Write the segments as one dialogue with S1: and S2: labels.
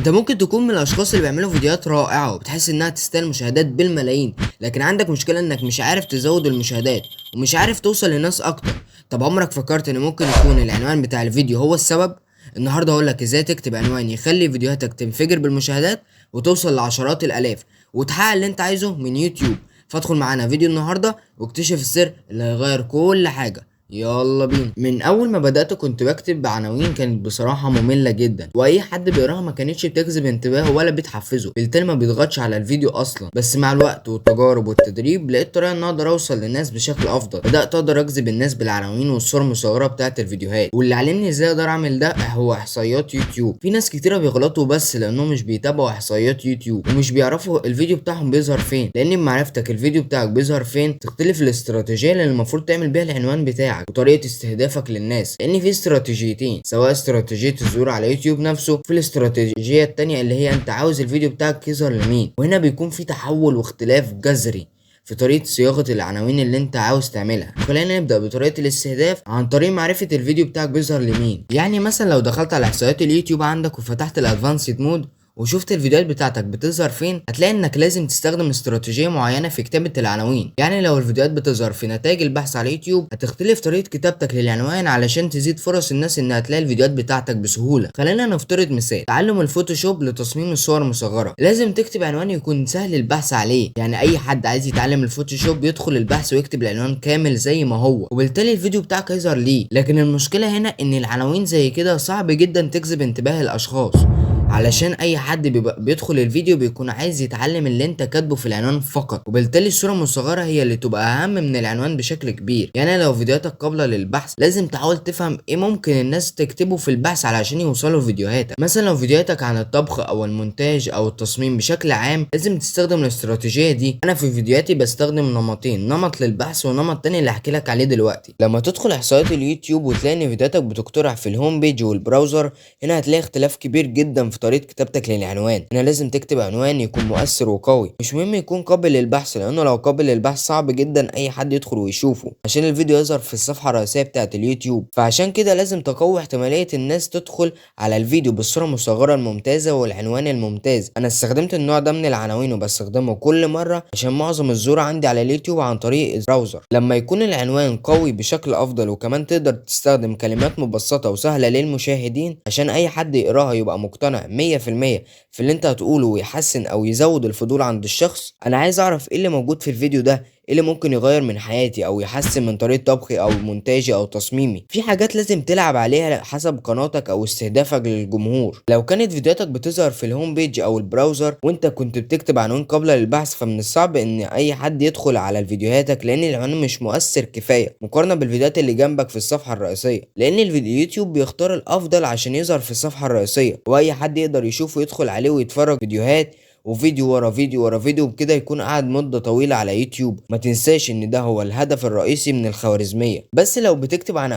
S1: انت ممكن تكون من الاشخاص اللي بيعملوا فيديوهات رائعة وبتحس انها تستاهل مشاهدات بالملايين، لكن عندك مشكلة انك مش عارف تزود المشاهدات ومش عارف توصل لناس اكتر. طب عمرك فكرت ان ممكن يكون العنوان بتاع الفيديو هو السبب؟ النهارده هقولك ازاي تكتب عنوان يخلي فيديوهاتك تنفجر بالمشاهدات وتوصل لعشرات الالاف وتحقق اللي انت عايزه من يوتيوب. فادخل معانا فيديو النهارده واكتشف السر اللي هيغير كل حاجة. يلا بينا. من اول ما بدأت كنت بكتب عناوين كانت بصراحة مملة جدا، واي حد بيقراها ما كانتش بتجذب انتباهه ولا بتحفزه، بالتالي ما بيضغطش على الفيديو اصلا. بس مع الوقت والتجارب والتدريب لقيت طريقة ان اقدر اوصل للناس بشكل افضل. بدأت اقدر اجذب الناس بالعناوين والصور المصغرة بتاعة الفيديوهات، واللي علمني ازاي اقدر اعمل ده هو احصائيات يوتيوب. في ناس كتيرة بيغلطوا بس لانهم مش بيتابعوا احصائيات يوتيوب ومش بيعرفوا الفيديو بتاعهم بيظهر فين، لان بمعرفتك الفيديو بتاعك بيظهر فين تختلف الاستراتيجية اللي المفروض تعمل بيها العنوان بتاعك وطريقة استهدافك للناس. لان في استراتيجيتين، سواء استراتيجية الظهور على يوتيوب نفسه، في الاستراتيجية التانية اللي هي انت عاوز الفيديو بتاعك يظهر لمين. وهنا بيكون في تحول واختلاف جذري في طريقة صياغة العناوين اللي انت عاوز تعملها. خلينا نبدأ بطريقة الاستهداف عن طريق معرفة الفيديو بتاعك بيظهر لمين. يعني مثلا لو دخلت على احصائيات اليوتيوب عندك وفتحت الادفانسد مود وشفت الفيديوهات بتاعتك بتظهر فين، هتلاقي انك لازم تستخدم استراتيجية معينة في كتابة العناوين. يعني لو الفيديوهات بتظهر في نتائج البحث على يوتيوب، هتختلف طريقة كتابتك للعنوان علشان تزيد فرص الناس انها تلاقي الفيديوهات بتاعتك بسهولة. خلينا نفترض مثال تعلم الفوتوشوب لتصميم الصور المصغرة. لازم تكتب عنوان يكون سهل البحث عليه، يعني اي حد عايز يتعلم الفوتوشوب يدخل البحث ويكتب العنوان كامل زي ما هو، وبالتالي الفيديو بتاعك هيظهر ليه. لكن المشكلة هنا ان العناوين زي كده صعب جدا تجذب انتباه الاشخاص، علشان اي حد بيدخل الفيديو بيكون عايز يتعلم اللي انت كاتبه في العنوان فقط، وبالتالي الصورة المصغرة هي اللي تبقى اهم من العنوان بشكل كبير. يعني لو فيديوهاتك قابلة للبحث لازم تحاول تفهم ايه ممكن الناس تكتبه في البحث علشان يوصلوا فيديوهاتك. مثلا لو فيديوهاتك عن الطبخ او المونتاج او التصميم بشكل عام، لازم تستخدم الاستراتيجية دي. انا في فيديوهاتي بستخدم نمطين، نمط للبحث ونمط تاني اللي هحكي لك عليه دلوقتي. لما تدخل احصائيات اليوتيوب وتلاقي ان فيديوهاتك بتقترح في الهوم بيج والبراوزر، هنا هتلاقي اختلاف كبير جدا في طريقة كتابتك للعنوان. هنا لازم تكتب عنوان يكون مؤثر وقوي، مش مهم يكون قابل للبحث، لانه لو قابل للبحث صعب جدا اي حد يدخل ويشوفه عشان الفيديو يظهر في الصفحة الرئيسية بتاعة اليوتيوب. فعشان كده لازم تقوي احتمالية الناس تدخل على الفيديو بالصورة المصغرة الممتازة والعنوان الممتاز. انا استخدمت النوع ده من العناوين وبستخدمه كل مرة عشان معظم الظهور عندي على اليوتيوب عن طريق البراوزر. لما يكون العنوان قوي بشكل افضل وكمان تقدر تستخدم كلمات مبسطة وسهلة للمشاهدين عشان اي حد يقراها يبقى مقتنع 100% في اللي انت هتقوله ويحسن او يزود الفضول عند الشخص. انا عايز اعرف ايه اللي موجود في الفيديو ده، ايه اللي ممكن يغير من حياتي او يحسن من طريقة طبخي او مونتاجي او تصميمي. في حاجات لازم تلعب عليها حسب قناتك او استهدافك للجمهور. لو كانت فيديوهاتك بتظهر في الهوم بيج او البراوزر وانت كنت بتكتب عنوان قابلة للبحث، فمن الصعب ان اي حد يدخل على فيديوهاتك لان العنوان مش مؤثر كفاية مقارنة بالفيديوهات اللي جنبك في الصفحة الرئيسية. لان اليوتيوب بيختار الافضل عشان يظهر في الصفحة الرئيسية واي حد يقدر يشوفه ويدخل عليه ويتفرج فيديوهات وفيديو ورا فيديو ورا فيديو، وبكده يكون قاعد مدة طويلة على يوتيوب. ما تنساش ان ده هو الهدف الرئيسي من الخوارزمية. بس لو بتكتب عن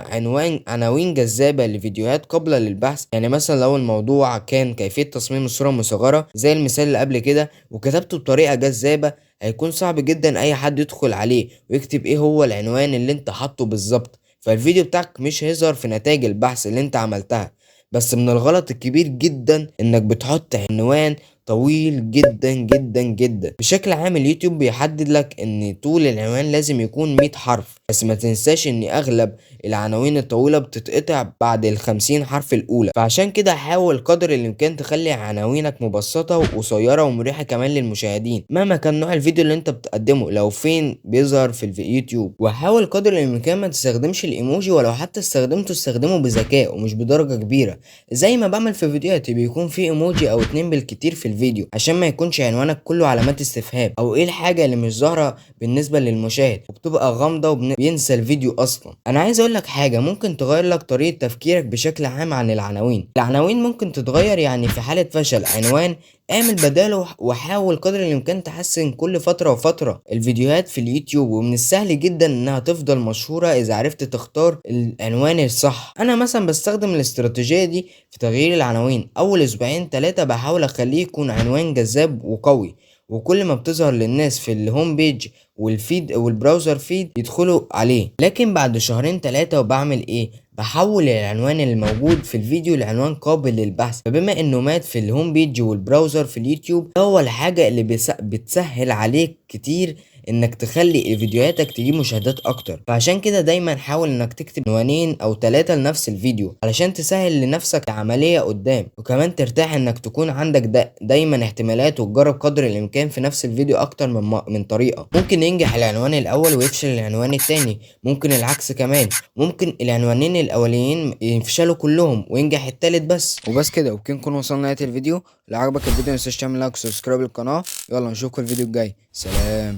S1: عناوين جذابة لفيديوهات قابلة للبحث، يعني مثلا لو الموضوع كان كيفية تصميم الصورة المصغرة زي المثال اللي قبل كده وكتبته بطريقة جذابة، هيكون صعب جدا اي حد يدخل عليه ويكتب ايه هو العنوان اللي انت حاطه بالظبط، فالفيديو بتاعك مش هيظهر في نتائج البحث اللي انت عملتها. بس من الغلط الكبير جدا انك بتحط عنوان طويل جدا جدا جدا. بشكل عام اليوتيوب بيحدد لك ان طول العنوان لازم يكون 100 حرف، بس ما تنساش ان اغلب العناوين الطويلة بتتقطع بعد ال50 حرف الاولى. فعشان كده حاول قدر الامكان تخلي عناوينك مبسطة وقصيرة ومريحة كمان للمشاهدين مهما كان نوع الفيديو اللي انت بتقدمه لو فين بيظهر في اليوتيوب. وحاول قدر الامكان ما تستخدمش الايموجي، ولو حتى استخدمته استخدمه بذكاء ومش بدرجة كبيرة زي ما بعمل في فيديوهاتي. بيكون في ايموجي او اتنين بالكتير في الفيديو عشان ما يكونش عنوانك كله علامات استفهام او ايه الحاجة اللي مش ظاهرة بالنسبة للمشاهد وبتبقى غامضة وبينسى الفيديو اصلا. انا عايز اقول لك حاجة ممكن تغير لك طريقة تفكيرك بشكل عام عن العناوين ممكن تتغير. يعني في حالة فشل عنوان اعمل بداله وحاول قدر الامكان تحسن كل فترة وفترة الفيديوهات في اليوتيوب، ومن السهل جدا انها تفضل مشهورة اذا عرفت تختار العنوان الصح. انا مثلا بستخدم الاستراتيجية دي في تغيير العناوين. اول اسبوعين 3 بحاول اخليه يكون عنوان جذاب وقوي، وكل ما بتظهر للناس في الهوم بيج والفيد والبراوزر فيد يدخلوا عليه. لكن بعد شهرين 3 وبعمل ايه، بحول العنوان الموجود في الفيديو لعنوان قابل للبحث. فبما انه مات في الهوم بيج والبراوزر في اليوتيوب، ده هو الحاجة اللي بتسهل عليك كتير انك تخلي فيديوهاتك تجيب مشاهدات اكتر. فعشان كده دايما حاول انك تكتب عنوانين او 3 لنفس الفيديو علشان تسهل لنفسك العملية قدام، وكمان ترتاح انك تكون عندك دايما احتمالات، وتجرب قدر الامكان في نفس الفيديو اكتر من طريقة. ممكن ينجح العنوان الاول ويفشل العنوان التاني، ممكن العكس كمان، ممكن العنوانين الاولين يفشلوا كلهم وينجح التالت بس. وبس كده، وبكده نكون وصلنا لنهاية الفيديو. لو عجبك الفيديو متنساش تعمل لايك وسبسكرايب للقناة. يلا نشوفكم الفيديو الجاي، سلام.